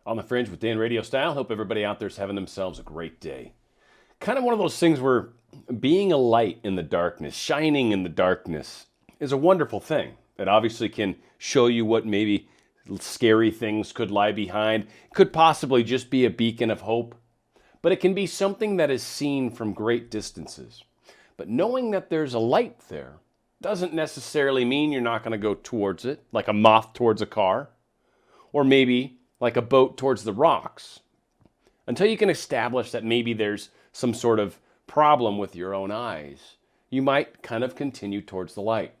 on the Fringe with Dan RadioStyle. Hope everybody out there is having themselves a great day. Kind of one of those things where being a light in the darkness, shining in the darkness, is a wonderful thing. It obviously can show you what maybe scary things could lie behind. Could possibly just be a beacon of hope. But it can be something that is seen from great distances. But knowing that there's a light there doesn't necessarily mean you're not going to go towards it, like a moth towards a car, or maybe like a boat towards the rocks, until you can establish that maybe there's some sort of problem with your own eyes. You might kind of continue towards the light.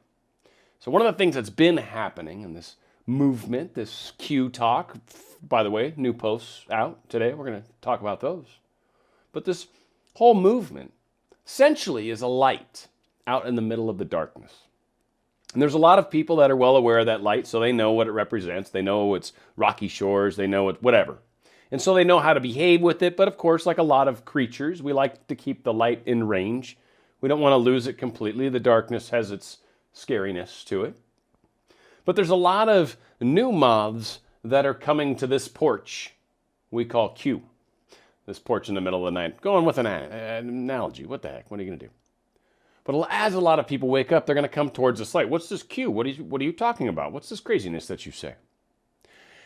So one of the things that's been happening in this movement, this Q talk, by the way, new posts out today, we're going to talk about those. But this whole movement essentially is a light out in the middle of the darkness. And there's a lot of people that are well aware of that light, so they know what it represents. They know it's rocky shores, they know it, whatever. And so they know how to behave with it, but of course, like a lot of creatures, we like to keep the light in range. We don't want to lose it completely. The darkness has its scariness to it. But there's a lot of new moths that are coming to this porch we call Q. This porch in the middle of the night. Going with an analogy. What the heck? What are you going to do? But as a lot of people wake up, they're going to come towards this light. What's this Q? What are you talking about? What's this craziness that you say?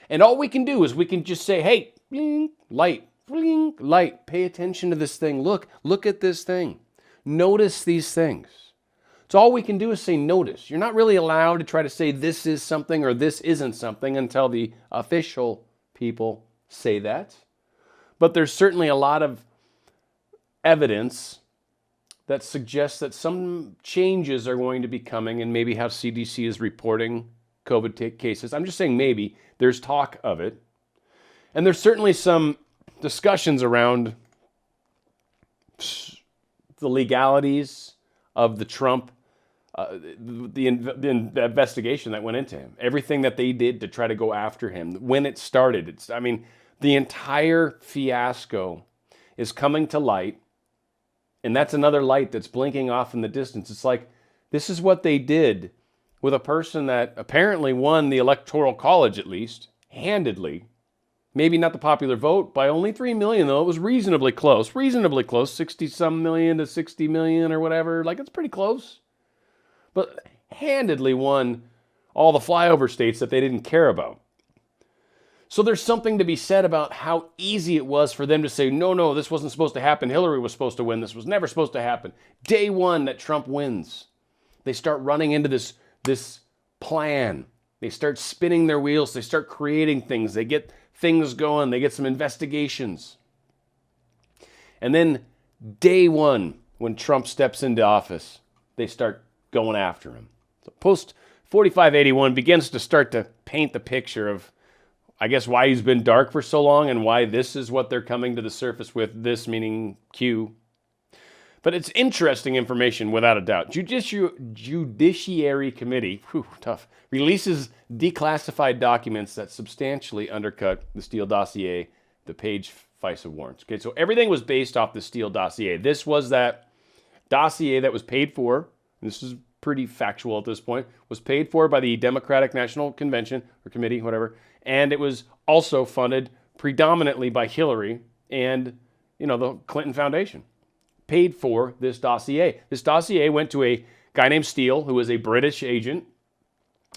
And all we can do is we can just say, hey, bling, light, bling, light. Pay attention to this thing. Look at this thing. Notice these things. So all we can do is say notice. You're not really allowed to try to say this is something or this isn't something until the official people say that. But there's certainly a lot of evidence that suggests that some changes are going to be coming and maybe how CDC is reporting COVID cases. I'm just saying maybe. There's talk of it. And there's certainly some discussions around the legalities of the Trump, the investigation that went into him. Everything that they did to try to go after him. When it started. The entire fiasco is coming to light. And that's another light that's blinking off in the distance. It's like, this is what they did with a person that apparently won the Electoral College, at least, handedly. Maybe not the popular vote by only 3 million, though. It was reasonably close, 60-some million to 60 million or whatever. Like, it's pretty close. But handedly won all the flyover states that they didn't care about. So there's something to be said about how easy it was for them to say, no, this wasn't supposed to happen. Hillary was supposed to win. This was never supposed to happen. Day one that Trump wins, they start running into this plan. They start spinning their wheels. They start creating things. They get things going. They get some investigations. And then day one, when Trump steps into office, they start going after him. So post 4581 begins to start to paint the picture of, I guess, why he's been dark for so long and why this is what they're coming to the surface with, this meaning Q. But it's interesting information, without a doubt. Judiciary Committee, tough, releases declassified documents that substantially undercut the Steele dossier, the Page FISA warrants. Okay, so everything was based off the Steele dossier. This was that dossier that was paid for, and this is pretty factual at this point, was paid for by the Democratic National Convention, or Committee, whatever, and it was also funded predominantly by Hillary and, the Clinton Foundation. Paid for this dossier. This dossier went to a guy named Steele, who was a British agent,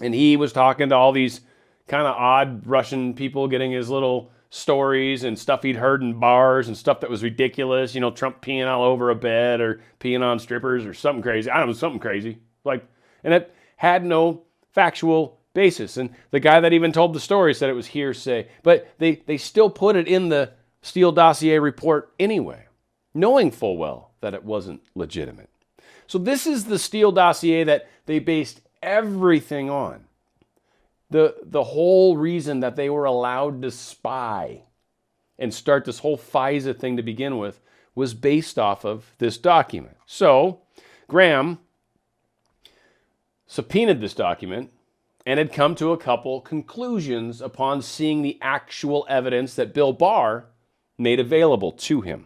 and he was talking to all these kind of odd Russian people, getting his little stories and stuff he'd heard in bars and stuff that was ridiculous. Trump peeing all over a bed or peeing on strippers or something crazy. I don't know, something crazy. And it had no factual basis. And the guy that even told the story said it was hearsay. But they still put it in the Steele dossier report anyway, knowing full well that it wasn't legitimate. So this is the Steele dossier that they based everything on. The whole reason that they were allowed to spy and start this whole FISA thing to begin with was based off of this document. So Graham subpoenaed this document and had come to a couple conclusions upon seeing the actual evidence that Bill Barr made available to him.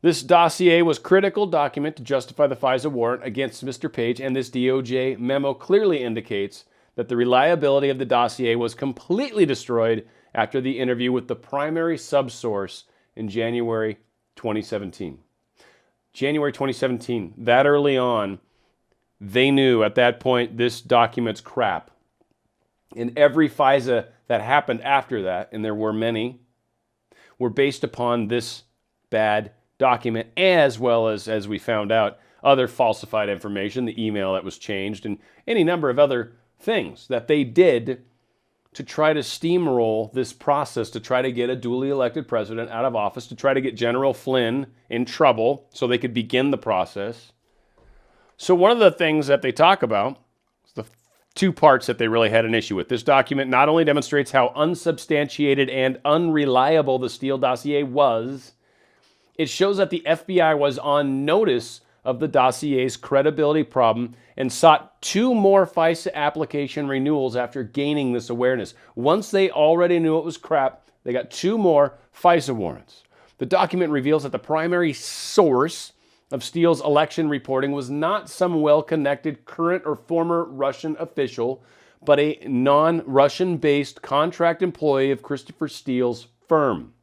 This dossier was a critical document to justify the FISA warrant against Mr. Page, and this DOJ memo clearly indicates that the reliability of the dossier was completely destroyed after the interview with the primary subsource in January 2017. January 2017, that early on, they knew at that point this document's crap. And every FISA that happened after that, and there were many, were based upon this bad document, as well as we found out, other falsified information, the email that was changed, and any number of other things that they did to try to steamroll this process, to try to get a duly elected president out of office, to try to get General Flynn in trouble so they could begin the process. So one of the things that they talk about, the two parts that they really had an issue with. This document not only demonstrates how unsubstantiated and unreliable the Steele dossier was, it shows that the FBI was on notice of the dossier's credibility problem and sought 2 more FISA application renewals after gaining this awareness. Once they already knew it was crap, they got 2 more FISA warrants. The document reveals that the primary source of Steele's election reporting was not some well-connected current or former Russian official, but a non-Russian-based contract employee of Christopher Steele's firm.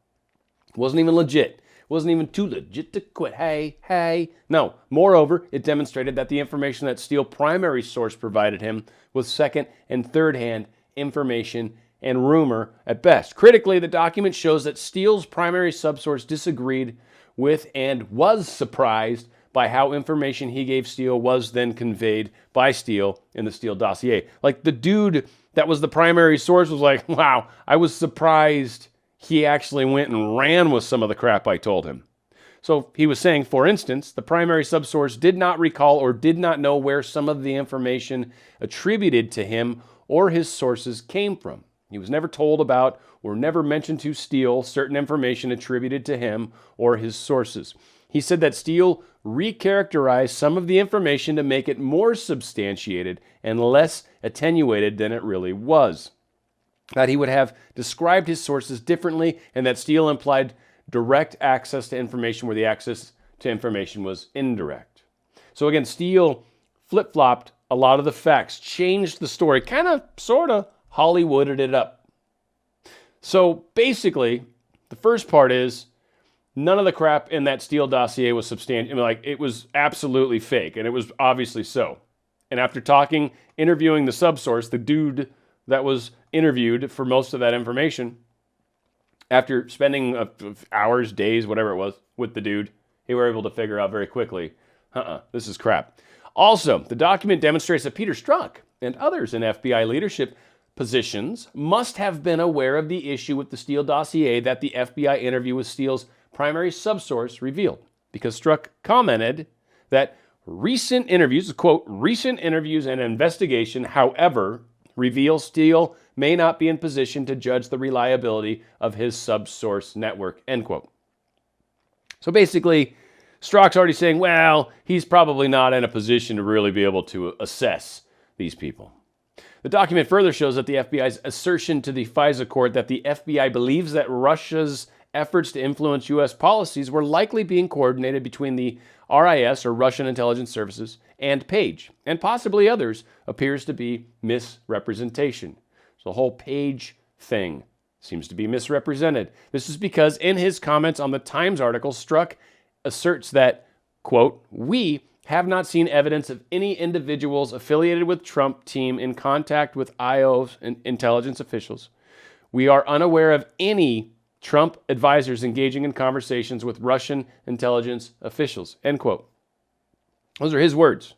It wasn't even legit. Wasn't even too legit to quit. Hey. No. Moreover, it demonstrated that the information that Steele primary source provided him was second and third hand information and rumor at best. Critically, the document shows that Steele's primary subsource disagreed with and was surprised by how information he gave Steele was then conveyed by Steele in the Steele dossier. Like the dude that was the primary source was like, wow, I was surprised he actually went and ran with some of the crap I told him. So he was saying, for instance, the primary subsource did not recall or did not know where some of the information attributed to him or his sources came from. He was never told about or never mentioned to Steele certain information attributed to him or his sources. He said that Steele recharacterized some of the information to make it more substantiated and less attenuated than it really was. That he would have described his sources differently, and that Steele implied direct access to information where the access to information was indirect. So again, Steele flip-flopped a lot of the facts, changed the story, kind of, sort of, Hollywooded it up. So basically, the first part is none of the crap in that Steele dossier was substantial. I mean, like, it was absolutely fake, and it was obviously so. And after interviewing the subsource, the dude that was interviewed for most of that information, after spending hours, days, whatever it was, with the dude, they were able to figure out very quickly, this is crap. Also, the document demonstrates that Peter Strzok and others in FBI leadership positions must have been aware of the issue with the Steele dossier that the FBI interview with Steele's primary subsource revealed, because Strzok commented that recent interviews, quote, recent interviews and investigation, however, reveal Steele may not be in position to judge the reliability of his subsource network, end quote. So basically, Strzok's already saying, well, he's probably not in a position to really be able to assess these people. The document further shows that the FBI's assertion to the FISA court that the FBI believes that Russia's efforts to influence U.S. policies were likely being coordinated between the RIS, or Russian Intelligence Services, and Page, and possibly others, appears to be misrepresentation. So the whole Page thing seems to be misrepresented. This is because in his comments on the Times article, Strzok asserts that, quote, we have not seen evidence of any individuals affiliated with Trump team in contact with IO's and intelligence officials. We are unaware of any Trump advisors engaging in conversations with Russian intelligence officials, end quote. Those are his words.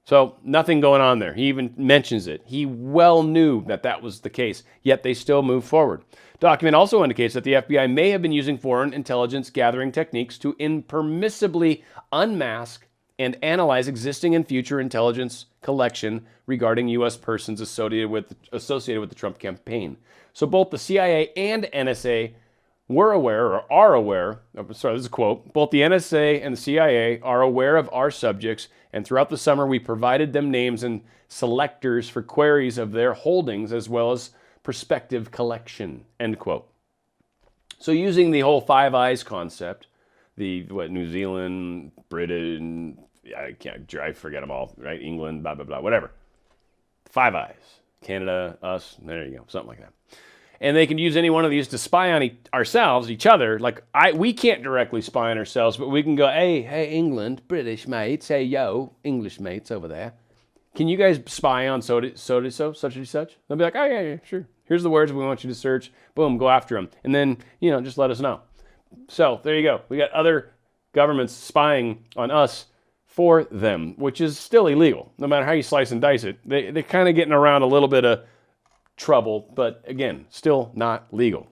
So nothing going on there. He even mentions it. He well knew that that was the case, yet they still move forward. Document also indicates that the FBI may have been using foreign intelligence gathering techniques to impermissibly unmask and analyze existing and future intelligence collection regarding U.S. persons associated with the Trump campaign. So both the CIA and NSA were aware, or are aware, sorry, this is a quote, both the NSA and the CIA are aware of our subjects, and throughout the summer we provided them names and selectors for queries of their holdings as well as prospective collection, end quote. So using the whole Five Eyes concept, New Zealand, Britain, I forget them all, right? England, blah, blah, blah, whatever. Five Eyes. Canada, us, there you go, something like that. And they can use any one of these to spy on ourselves, each other. Like, we can't directly spy on ourselves, but we can go, hey, England, British mates, hey, yo, English mates over there. Can you guys spy on such and such? They'll be like, oh, yeah, sure. Here's the words we want you to search. Boom, go after them. And then, just let us know. So there you go. We got other governments spying on us for them, which is still illegal. No matter how you slice and dice it, they're kind of getting around a little bit of trouble, but again, still not legal.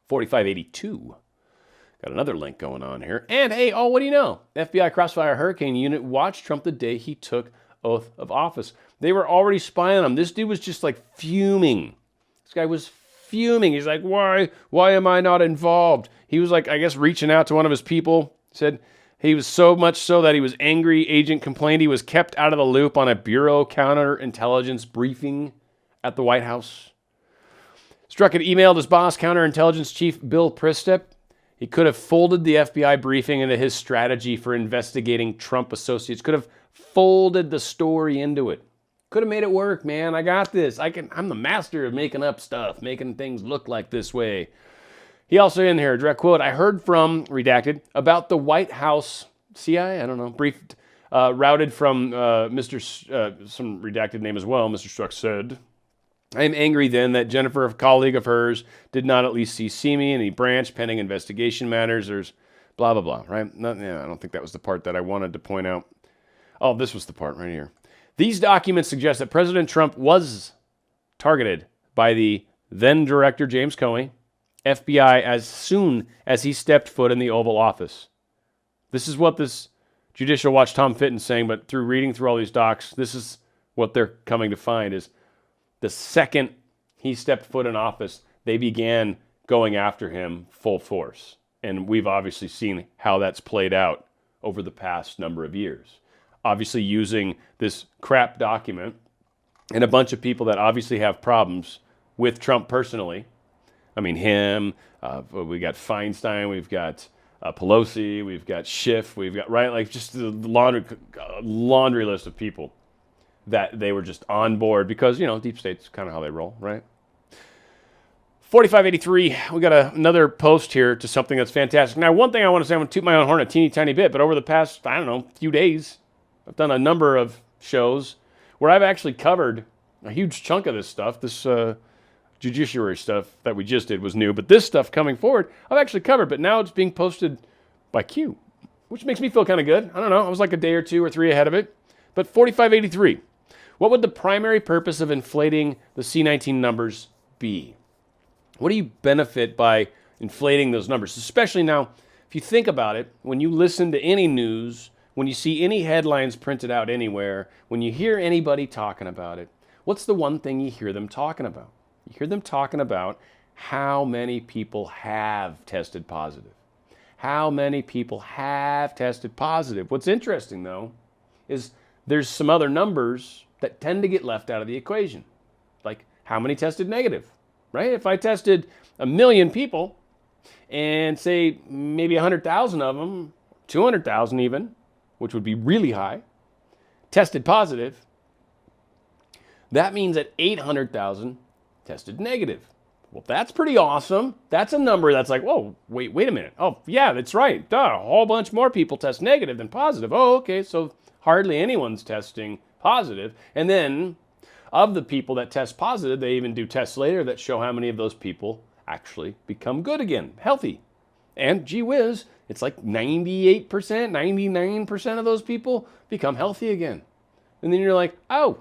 4582. Got another link going on here. And hey, what do you know? FBI Crossfire Hurricane Unit watched Trump the day he took oath of office. They were already spying on him. This dude was just like fuming. This guy was fuming. He's like, why am I not involved? He was like, I guess, reaching out to one of his people. Said he was so much so that he was angry. Agent complained he was kept out of the loop on a Bureau counterintelligence briefing at the White House. Struck emailed his boss, counterintelligence chief Bill Priestap. He could have folded the FBI briefing into his strategy for investigating Trump associates. Could have folded the story into it. Could have made it work, man. I got this. I'm the master of making up stuff, making things look like this way. He also in here, direct quote, I heard from, redacted, about the White House CIA, I don't know, briefed, routed from some redacted name as well, Mr. Strzok said. I am angry then that Jennifer, a colleague of hers, did not at least CC me in any branch pending investigation matters. There's blah, blah, blah, right? I don't think that was the part that I wanted to point out. Oh, this was the part right here. These documents suggest that President Trump was targeted by the then director James Comey, FBI, as soon as he stepped foot in the Oval Office. This is what this Judicial Watch Tom Fitton's saying, but through reading through all these docs, this is what they're coming to find is the second he stepped foot in office, they began going after him full force. And we've obviously seen how that's played out over the past number of years. Obviously using this crap document and a bunch of people that obviously have problems with Trump personally. I mean, him, we got Feinstein, we've got Pelosi, we've got Schiff, we've got, right, like just the laundry list of people that they were just on board because, deep state's kind of how they roll, right? 4583, we got another post here to something that's fantastic. Now, one thing I want to say, I'm going to toot my own horn a teeny tiny bit, but over the past, few days, I've done a number of shows where I've actually covered a huge chunk of this stuff. This judiciary stuff that we just did was new, but this stuff coming forward, I've actually covered, but now it's being posted by Q, which makes me feel kind of good. I don't know. I was like a day or two or three ahead of it. But 4583, what would the primary purpose of inflating the C19 numbers be? What do you benefit by inflating those numbers? Especially now, if you think about it, when you listen to any news, when you see any headlines printed out anywhere, when you hear anybody talking about it, what's the one thing you hear them talking about? You hear them talking about how many people have tested positive. How many people have tested positive. What's interesting, though, is there's some other numbers that tend to get left out of the equation. Like, how many tested negative, right? If I tested 1 million people and say maybe 100,000 of them, 200,000 even, which would be really high, tested positive, that means that 800,000 tested negative. Well, that's pretty awesome. That's a number that's like, whoa, wait a minute. Oh, yeah, that's right. Duh, a whole bunch more people test negative than positive. Oh, okay, so hardly anyone's testing positive. And then of the people that test positive, they even do tests later that show how many of those people actually become good again, healthy. And gee whiz, it's like 98%, 99% of those people become healthy again. And then you're like, oh,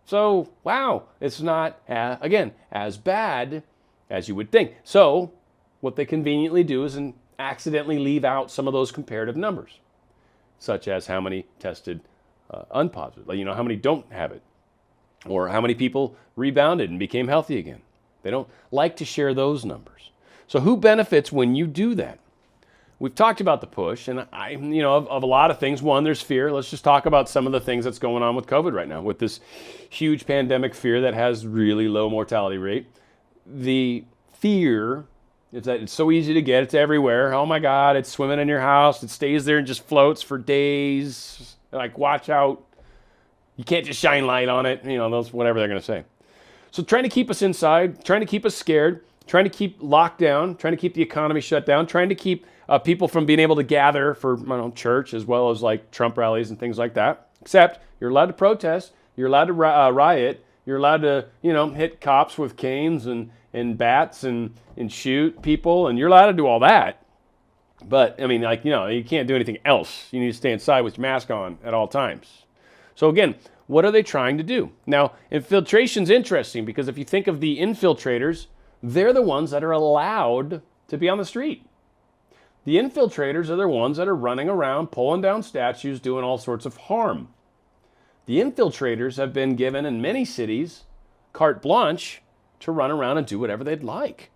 so wow, it's not, again, as bad as you would think. So what they conveniently do is accidentally leave out some of those comparative numbers, such as how many tested unpositive, like, how many don't have it, or how many people rebounded and became healthy again. They don't like to share those numbers. So who benefits when you do that? We've talked about the push, and of a lot of things. One, there's fear. Let's just talk about some of the things that's going on with COVID right now, with this huge pandemic fear that has really low mortality rate. The fear is that it's so easy to get. It's everywhere. Oh my God, it's swimming in your house. It stays there and just floats for days. Like, watch out. You can't just shine light on it. Those, whatever they're going to say. So trying to keep us inside, trying to keep us scared, trying to keep locked down, trying to keep the economy shut down, trying to keep people from being able to gather for church as well as like Trump rallies and things like that. Except you're allowed to protest, you're allowed to riot, you're allowed to hit cops with canes and bats and shoot people, and you're allowed to do all that. But I mean, you can't do anything else. You need to stay inside with your mask on at all times. So again, what are they trying to do? Now, infiltration's interesting because if you think of the infiltrators, they're the ones that are allowed to be on the street. The infiltrators are the ones that are running around, pulling down statues, doing all sorts of harm. The infiltrators have been given, in many cities, carte blanche to run around and do whatever they'd like.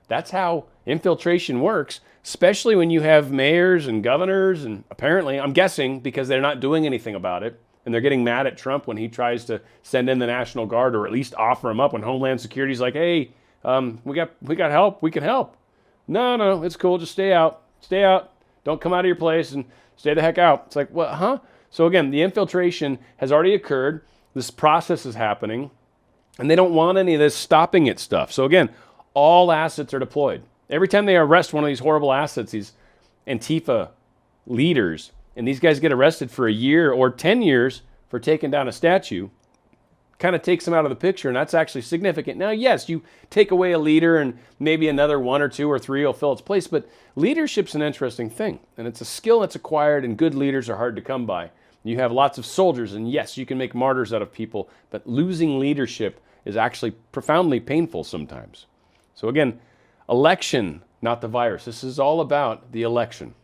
That's how infiltration works, especially when you have mayors and governors, and apparently, I'm guessing, because they're not doing anything about it, and they're getting mad at Trump when he tries to send in the National Guard or at least offer him up when Homeland Security's like, hey, we got help, we can help. No, it's cool, just stay out. Don't come out of your place and stay the heck out. It's like, what, huh? So again, the infiltration has already occurred. This process is happening, and they don't want any of this stopping it stuff. So again, all assets are deployed. Every time they arrest one of these horrible assets, these Antifa leaders, and these guys get arrested for a year or 10 years for taking down a statue, kind of takes them out of the picture, and that's actually significant. Now, yes, you take away a leader and maybe another 1 or 2 or 3 will fill its place, but leadership's an interesting thing, and it's a skill that's acquired, and good leaders are hard to come by. You have lots of soldiers, and yes, you can make martyrs out of people, but losing leadership is actually profoundly painful sometimes. So again, election, not the virus. This is all about the election.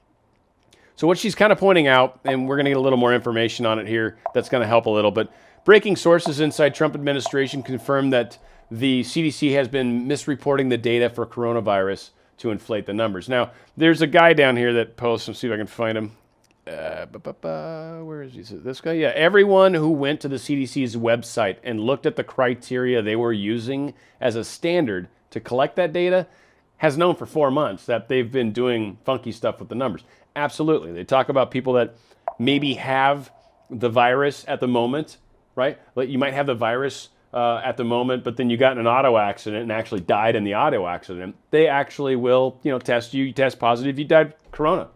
So what she's kind of pointing out, and we're going to get a little more information on it here that's going to help a little, but breaking sources inside Trump administration confirm that the CDC has been misreporting the data for coronavirus to inflate the numbers. Now, there's a guy down here that posts, let's see if I can find him. Where is he? This guy? Yeah, everyone who went to the CDC's website and looked at the criteria they were using as a standard to collect that data has known for 4 months that they've been doing funky stuff with the numbers. Absolutely. They talk about people that maybe have the virus at the moment, right? Like you might have the virus at the moment, but then you got in an auto accident and actually died in the auto accident. They actually will, test you. You test positive, you died corona.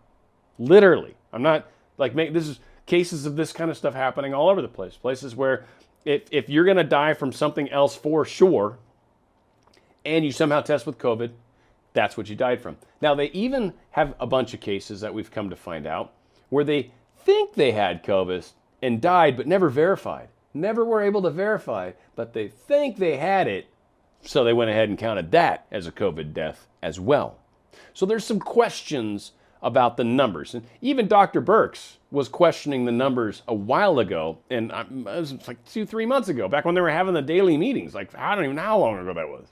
Literally. I'm not this is cases of this kind of stuff happening all over the place. Places where if you're going to die from something else for sure, and you somehow test with COVID, that's what you died from. Now, they even have a bunch of cases that we've come to find out where they think they had COVID and died, but never verified. Never were able to verify, but they think they had it, so they went ahead and counted that as a COVID death as well. So there's some questions about the numbers. And even Dr. Birx was questioning the numbers a while ago, and it was like 2-3 months ago, back when they were having the daily meetings. Like, I don't even know how long ago that was.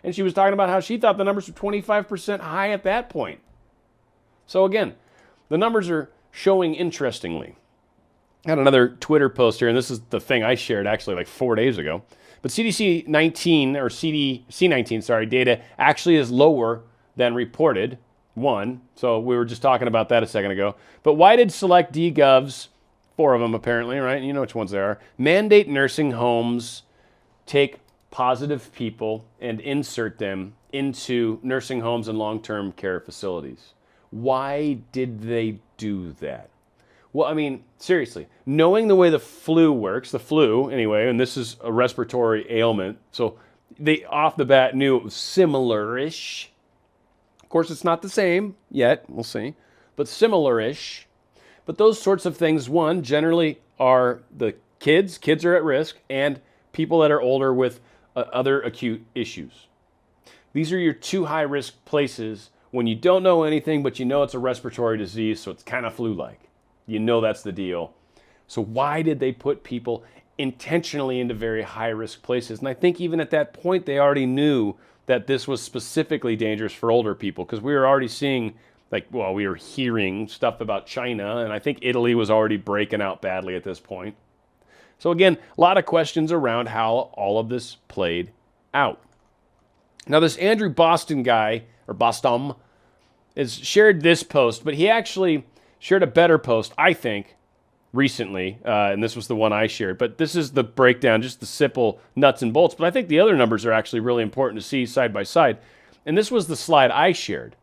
And she was talking about how she thought the numbers were 25% high at that point. So again, the numbers are showing interestingly. I had another Twitter post here, and this is the thing I shared actually like 4 days ago. But CDC 19, or C19, data actually is lower than reported. So we were just talking about that a second ago. But why did select DGovs, 4 of them apparently, right? You know which ones they are, mandate nursing homes take positive people and insert them into nursing homes and long-term care facilities? Why did they do that? Well, I mean, seriously, knowing the way the flu works, and this is a respiratory ailment, so they off the bat knew it was similar-ish. Of course, it's not the same yet, we'll see, but similar-ish. But those sorts of things, generally are the kids are at risk, and people that are older with other acute issues. These are your 2 high-risk places when you don't know anything, but you know it's a respiratory disease, so it's kind of flu-like. You know that's the deal. So why did they put people intentionally into very high-risk places? And I think even at that point, they already knew that this was specifically dangerous for older people, because we were already seeing, we were hearing stuff about China, and I think Italy was already breaking out badly at this point. So again, a lot of questions around how all of this played out. Now this Andrew Boston guy, or Bostom, has shared this post, but he actually shared a better post, I think, recently, and this was the one I shared. But this is the breakdown, just the simple nuts and bolts. But I think the other numbers are actually really important to see side by side. And this was the slide I shared.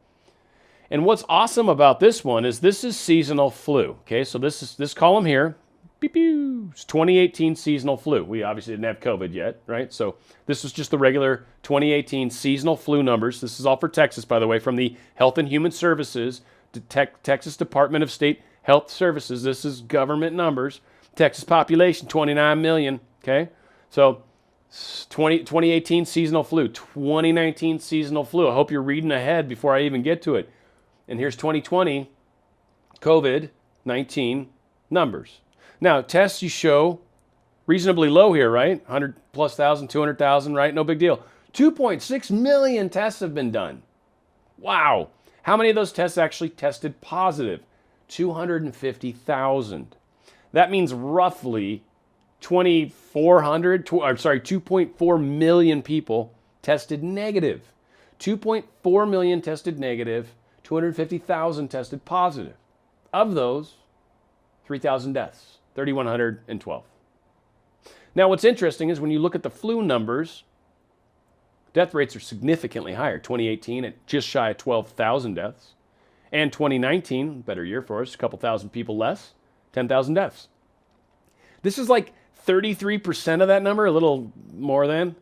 And what's awesome about this one is this is seasonal flu. Okay, so this column here, beep, beep, it's 2018 seasonal flu. We obviously didn't have COVID yet, right? So this was just the regular 2018 seasonal flu numbers. This is all for Texas, by the way, from the Health and Human Services, Texas Department of State Health Services. This is government numbers. Texas population, 29 million, okay? So 2018 seasonal flu, 2019 seasonal flu. I hope you're reading ahead before I even get to it. And here's 2020 COVID-19 numbers. Now, tests you show reasonably low here, right? 100 plus thousand, 200,000, right? No big deal. 2.6 million tests have been done. Wow. How many of those tests actually tested positive? 250,000. That means roughly 2.4 million people tested negative. 2.4 million tested negative, 250,000 tested positive. Of those, 3,000 deaths, 3,112. Now, what's interesting is when you look at the flu numbers, death rates are significantly higher. 2018 at just shy of 12,000 deaths. And 2019, better year for us, a couple thousand people less, 10,000 deaths. This is like 33% of that number, a little more than,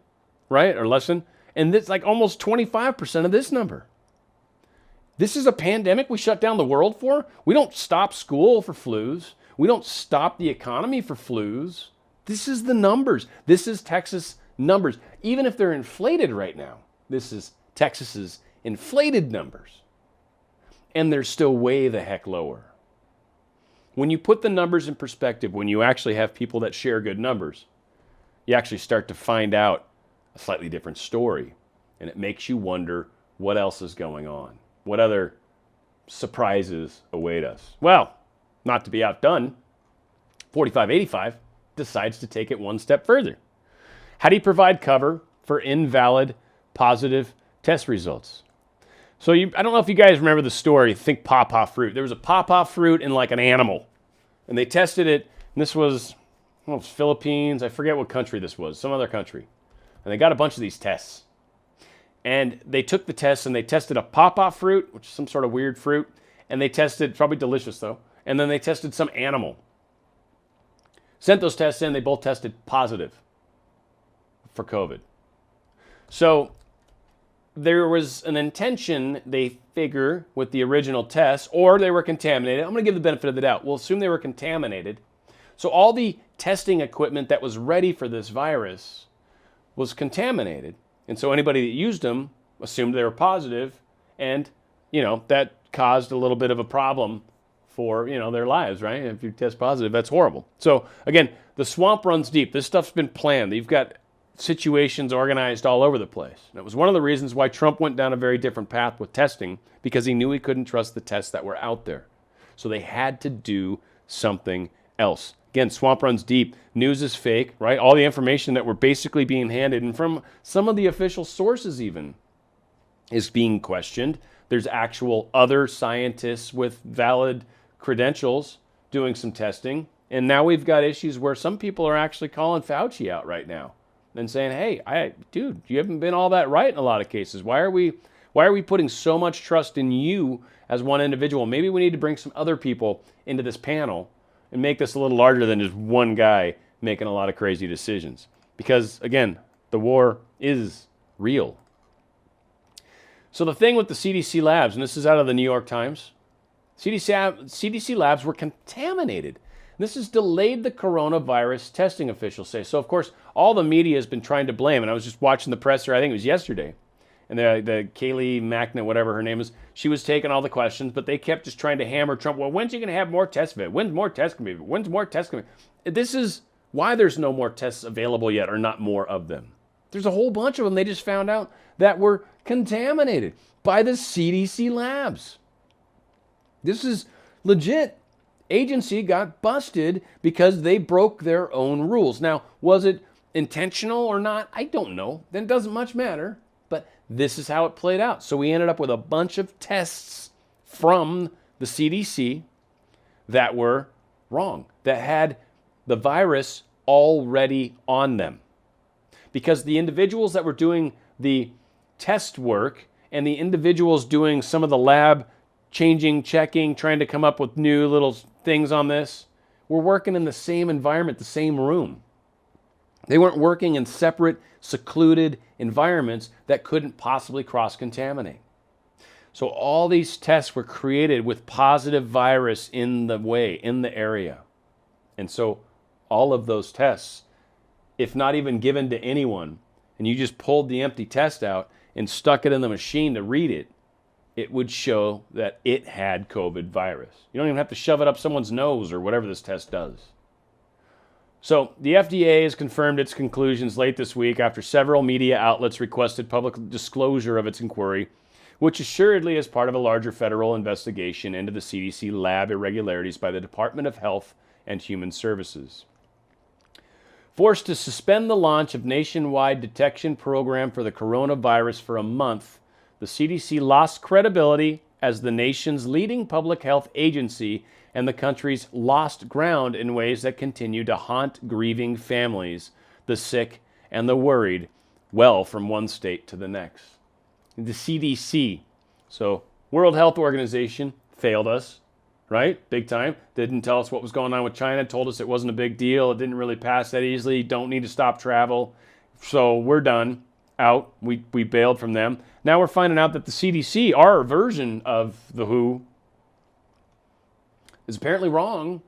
right, or less than. And it's like almost 25% of this number. This is a pandemic we shut down the world for? We don't stop school for flus. We don't stop the economy for flus. This is the numbers. This is Texas numbers. Even if they're inflated right now, this is Texas's inflated numbers. And they're still way the heck lower. When you put the numbers in perspective, when you actually have people that share good numbers, you actually start to find out a slightly different story. And it makes you wonder what else is going on. What other surprises await us? Well, not to be outdone, 4585 decides to take it one step further. How do you provide cover for invalid positive test results? So I don't know if you guys remember the story, think pawpaw fruit. There was a pawpaw fruit in like an animal, and they tested it, and this was, I don't know if it was Philippines, I forget what country this was, some other country. And they got a bunch of these tests. And they took the tests and they tested a pawpaw fruit, which is some sort of weird fruit, and they tested, probably delicious though, and then they tested some animal. Sent those tests in, they both tested positive for COVID. So there was an intention, they figure, with the original tests, or they were contaminated. I'm going to give the benefit of the doubt. We'll assume they were contaminated. So all the testing equipment that was ready for this virus was contaminated. And so anybody that used them assumed they were positive, and, that caused a little bit of a problem for, their lives, right? If you test positive, that's horrible. So again, the swamp runs deep. This stuff's been planned. You've got situations organized all over the place. And it was one of the reasons why Trump went down a very different path with testing, because he knew he couldn't trust the tests that were out there. So they had to do something else. Again, swamp runs deep. News is fake, right? All the information that we're basically being handed, and from some of the official sources even, is being questioned. There's actual other scientists with valid credentials doing some testing. And now we've got issues where some people are actually calling Fauci out right now and saying, hey, dude, you haven't been all that right in a lot of cases. Why are we putting so much trust in you as one individual? Maybe we need to bring some other people into this panel and make this a little larger than just one guy making a lot of crazy decisions. Because, again, the war is real. So the thing with the CDC labs, and this is out of the New York Times, CDC labs were contaminated. This has delayed the coronavirus testing, officials say. So, of course, all the media has been trying to blame. And I was just watching the presser, I think it was yesterday. And the Kayleigh McEnany, whatever her name is, she was taking all the questions, but they kept just trying to hammer Trump. Well, when's he going to have more tests of it? When's more tests going to be? When's more tests going to be? This is why there's no more tests available yet, or not more of them. There's a whole bunch of them they just found out that were contaminated by the CDC labs. This is legit. Agency got busted because they broke their own rules. Now, was it intentional or not? I don't know. Then it doesn't much matter. But this is how it played out. So we ended up with a bunch of tests from the CDC that were wrong, that had the virus already on them. Because the individuals that were doing the test work and the individuals doing some of the lab changing, checking, trying to come up with new little things on this were working in the same environment, the same room. They weren't working in separate, secluded environments that couldn't possibly cross-contaminate. So all these tests were created with positive virus in the area. And so all of those tests, if not even given to anyone, and you just pulled the empty test out and stuck it in the machine to read it, it would show that it had COVID virus. You don't even have to shove it up someone's nose or whatever this test does. So the FDA has confirmed its conclusions late this week after several media outlets requested public disclosure of its inquiry, which assuredly is part of a larger federal investigation into the CDC lab irregularities by the Department of Health and Human Services. Forced to suspend the launch of nationwide detection program for the coronavirus for a month, the CDC lost credibility as the nation's leading public health agency, and the country's lost ground in ways that continue to haunt grieving families, the sick, and the worried, well from one state to the next. The CDC, so World Health Organization, failed us, right? Big time. Didn't tell us what was going on with China, told us it wasn't a big deal, it didn't really pass that easily, don't need to stop travel, so we're done. Out. We bailed from them. Now we're finding out that the CDC, our version of the WHO, is apparently wrong.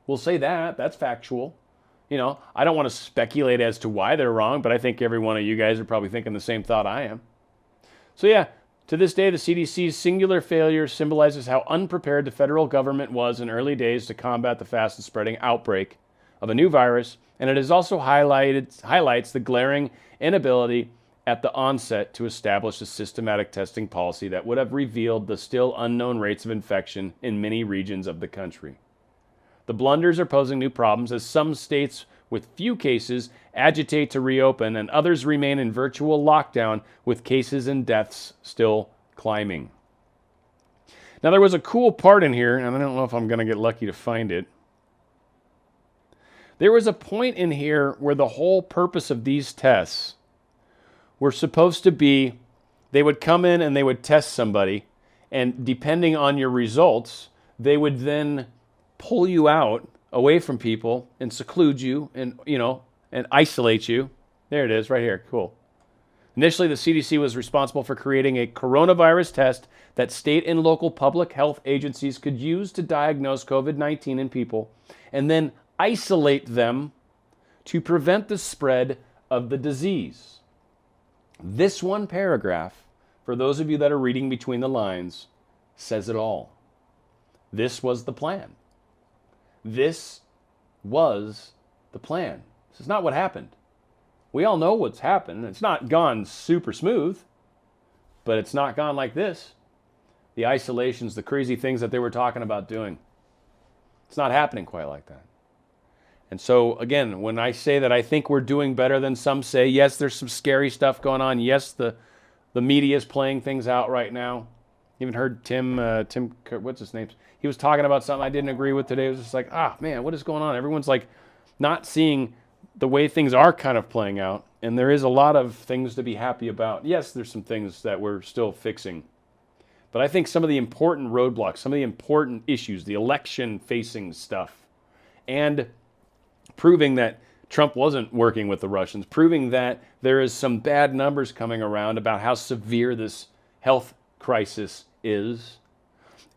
We'll say that. That's factual. You know, I don't want to speculate as to why they're wrong, but I think every one of you guys are probably thinking the same thought I am. So yeah, to this day, the CDC's singular failure symbolizes how unprepared the federal government was in early days to combat the fast and spreading outbreak of a new virus, and it has also highlights the glaring inability at the onset to establish a systematic testing policy that would have revealed the still unknown rates of infection in many regions of the country. The blunders are posing new problems as some states with few cases agitate to reopen and others remain in virtual lockdown with cases and deaths still climbing. Now there was a cool part in here, and I don't know if I'm going to get lucky to find it. There was a point in here where the whole purpose of these tests were supposed to be, they would come in and they would test somebody, and depending on your results, they would then pull you out away from people and seclude you and, and isolate you. There it is, right here. Cool. Initially, the CDC was responsible for creating a coronavirus test that state and local public health agencies could use to diagnose COVID-19 in people and then isolate them to prevent the spread of the disease. This one paragraph, for those of you that are reading between the lines, says it all. This was the plan. This was the plan. This is not what happened. We all know what's happened. It's not gone super smooth, but it's not gone like this. The isolations, the crazy things that they were talking about doing. It's not happening quite like that. And so, again, when I say that I think we're doing better than some say, yes, there's some scary stuff going on. Yes, the media is playing things out right now. Even heard Tim, what's his name? He was talking about something I didn't agree with today. It was just like, man, what is going on? Everyone's like not seeing the way things are kind of playing out. And there is a lot of things to be happy about. Yes, there's some things that we're still fixing. But I think some of the important roadblocks, some of the important issues, the election-facing stuff, and proving that Trump wasn't working with the Russians, proving that there is some bad numbers coming around about how severe this health crisis is,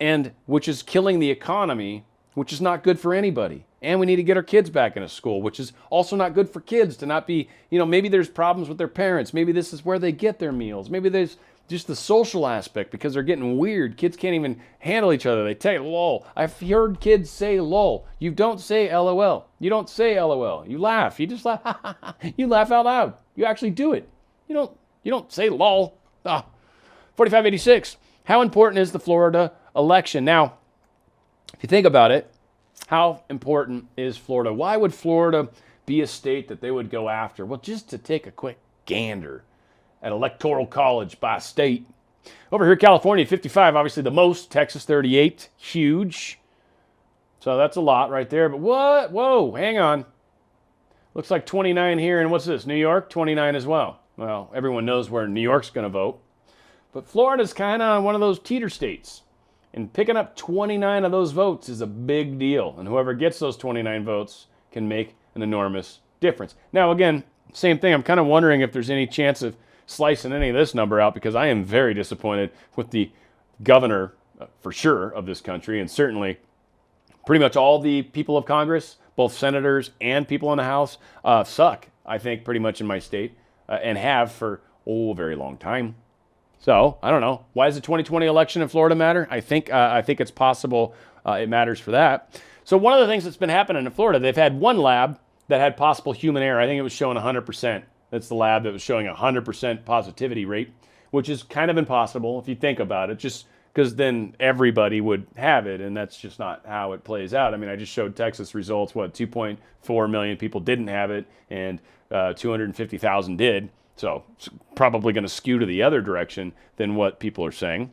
and which is killing the economy, which is not good for anybody. And we need to get our kids back into school, which is also not good for kids to not be, maybe there's problems with their parents. Maybe this is where they get their meals. Maybe there's just the social aspect because they're getting weird. Kids can't even handle each other. They take lol. I've heard kids say lol. You don't say LOL. You don't say LOL. You laugh. You just laugh. You laugh out loud. You actually do it. You don't say lol. 4586. How important is the Florida election? Now, if you think about it, how important is Florida? Why would Florida be a state that they would go after? Well, just to take a quick gander at Electoral College by state. Over here, California, 55, obviously the most. Texas, 38, huge. So that's a lot right there. But what? Whoa, hang on. Looks like 29 here. And what's this? New York? 29 as well. Well, everyone knows where New York's going to vote. But Florida's kind of one of those teeter states. And picking up 29 of those votes is a big deal. And whoever gets those 29 votes can make an enormous difference. Now, again, same thing. I'm kind of wondering if there's any chance of slicing any of this number out, because I am very disappointed with the governor, for sure, of this country, and certainly pretty much all the people of Congress, both senators and people in the House, suck, I think, pretty much in my state, and have for, a very long time. So, I don't know. Why does the 2020 election in Florida matter? I think it's possible it matters for that. So one of the things that's been happening in Florida, they've had one lab that had possible human error. I think it was showing 100%. That's the lab that was showing 100% positivity rate, which is kind of impossible if you think about it, just because then everybody would have it, and that's just not how it plays out. I mean, I just showed Texas results, 2.4 million people didn't have it, and 250,000 did. So it's probably going to skew to the other direction than what people are saying.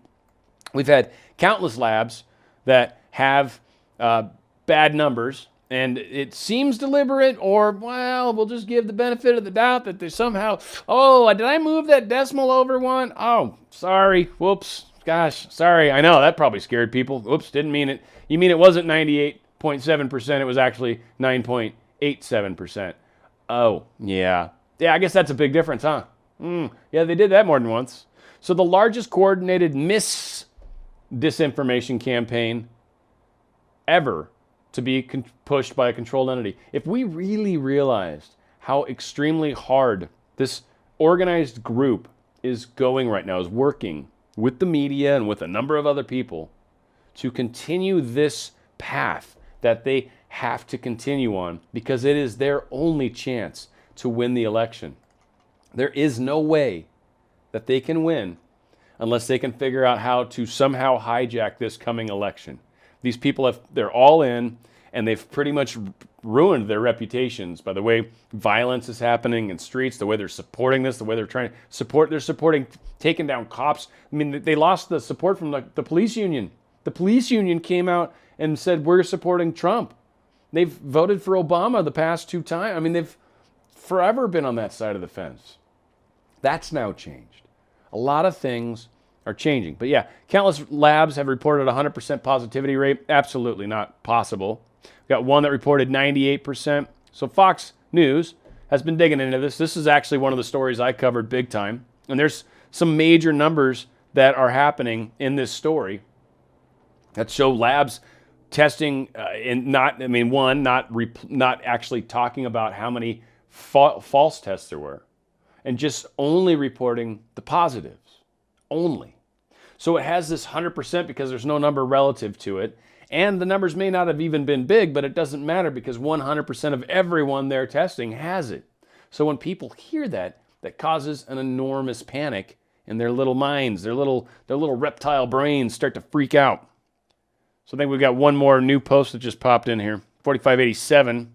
We've had countless labs that have bad numbers, and it seems deliberate, or, well, we'll just give the benefit of the doubt that they somehow, did I move that decimal over one? Oh, sorry, whoops, gosh, sorry. I know, that probably scared people. Whoops, didn't mean it. You mean it wasn't 98.7%, it was actually 9.87%. Oh, yeah. Yeah, I guess that's a big difference, huh? Yeah, they did that more than once. So the largest coordinated disinformation campaign ever to be pushed by a controlled entity. If we really realized how extremely hard this organized group is going right now, is working with the media and with a number of other people to continue this path that they have to continue on, because it is their only chance to win the election. There is no way that they can win unless they can figure out how to somehow hijack this coming election. These people they're all in, and they've pretty much ruined their reputations by the way violence is happening in streets, the way they're supporting this, the way they're trying to support, they're supporting taking down cops. I mean, they lost the support from the police union. The police union came out and said, we're supporting Trump. They've voted for Obama the past 2 times. I mean, they've forever been on that side of the fence. That's now changed. A lot of things are changing. But yeah, countless labs have reported 100% positivity rate. Absolutely not possible. We've got one that reported 98%. So Fox News has been digging into this. This is actually one of the stories I covered big time. And there's some major numbers that are happening in this story that show labs testing not actually talking about how many false tests there were, and just only reporting the positives, only. So it has this 100% because there's no number relative to it, and the numbers may not have even been big, but it doesn't matter because 100% of everyone they're testing has it. So when people hear that, that causes an enormous panic in their little minds, their little reptile brains start to freak out. So I think we've got one more new post that just popped in here, 4587.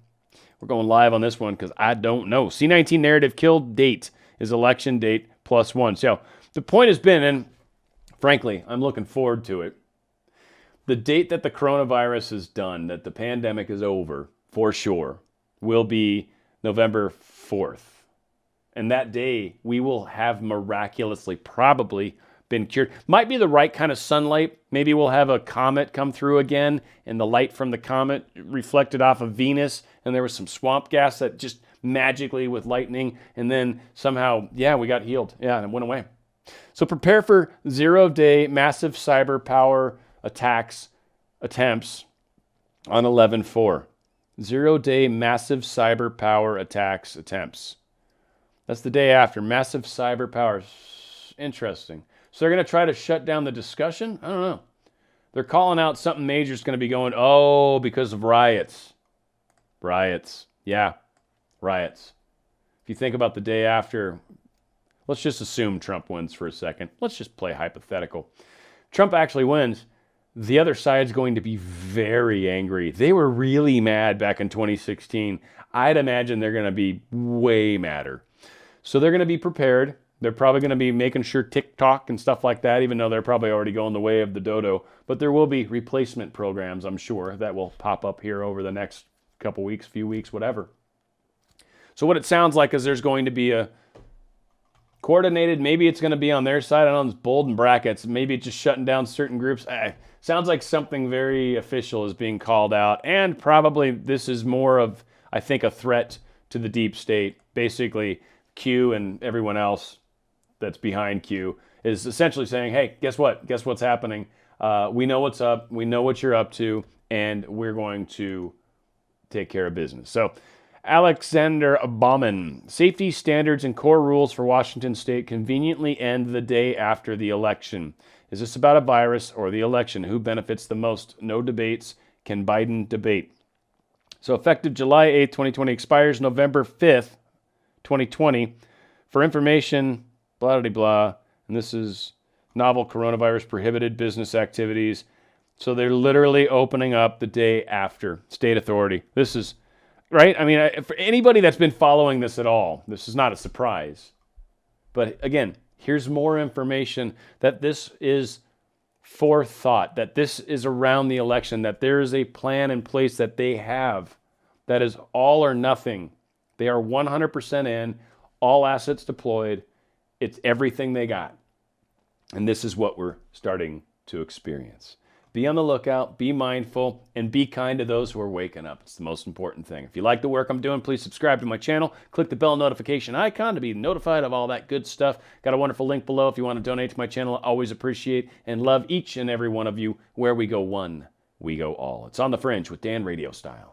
We're going live on this one because I don't know. C19 narrative killed date is election date +1. So the point has been, and frankly, I'm looking forward to it, the date that the coronavirus is done, that the pandemic is over, for sure, will be November 4th. And that day, we will have miraculously probably been cured. Might be the right kind of sunlight. Maybe we'll have a comet come through again, and the light from the comet reflected off of Venus, and there was some swamp gas that just magically with lightning, and then somehow, we got healed. Yeah, and it went away. So prepare for 0-day massive cyber power attempts on 11/4. 0-day massive cyber power attempts. That's the day after. Massive cyber power. Interesting. So they're going to try to shut down the discussion? I don't know. They're calling out something major is going to be going, because of riots. Riots. Yeah, riots. If you think about the day after, let's just assume Trump wins for a second. Let's just play hypothetical. Trump actually wins. The other side's going to be very angry. They were really mad back in 2016. I'd imagine they're going to be way madder. So they're going to be prepared They're probably going to be making sure TikTok and stuff like that, even though they're probably already going the way of the dodo. But there will be replacement programs, I'm sure, that will pop up here over the next couple weeks, few weeks, whatever. So what it sounds like is there's going to be a coordinated, maybe it's going to be on their side. I don't know, it's bold in brackets. Maybe it's just shutting down certain groups. Sounds like something very official is being called out. And probably this is more of, I think, a threat to the deep state. Basically, Q and everyone else that's behind Q is essentially saying, hey, guess what? Guess what's happening? We know what's up. We know what you're up to. And we're going to take care of business. So Alexander Bauman, safety standards and core rules for Washington State conveniently end the day after the election. Is this about a virus or the election? Who benefits the most? No debates. Can Biden debate? So effective July 8th, 2020, expires November 5th, 2020. For information, blah, blah, blah. And this is novel coronavirus prohibited business activities. So they're literally opening up the day after state authority. This is, right? I mean, for anybody that's been following this at all, this is not a surprise. But again, here's more information that this is forethought, that this is around the election, that there is a plan in place that they have that is all or nothing. They are 100% in, all assets deployed. It's everything they got. And this is what we're starting to experience. Be on the lookout, be mindful, and be kind to those who are waking up. It's the most important thing. If you like the work I'm doing, please subscribe to my channel. Click the bell notification icon to be notified of all that good stuff. Got a wonderful link below if you want to donate to my channel. I always appreciate and love each and every one of you. Where we go one, we go all. It's On the Fringe with Dan RadioStyle.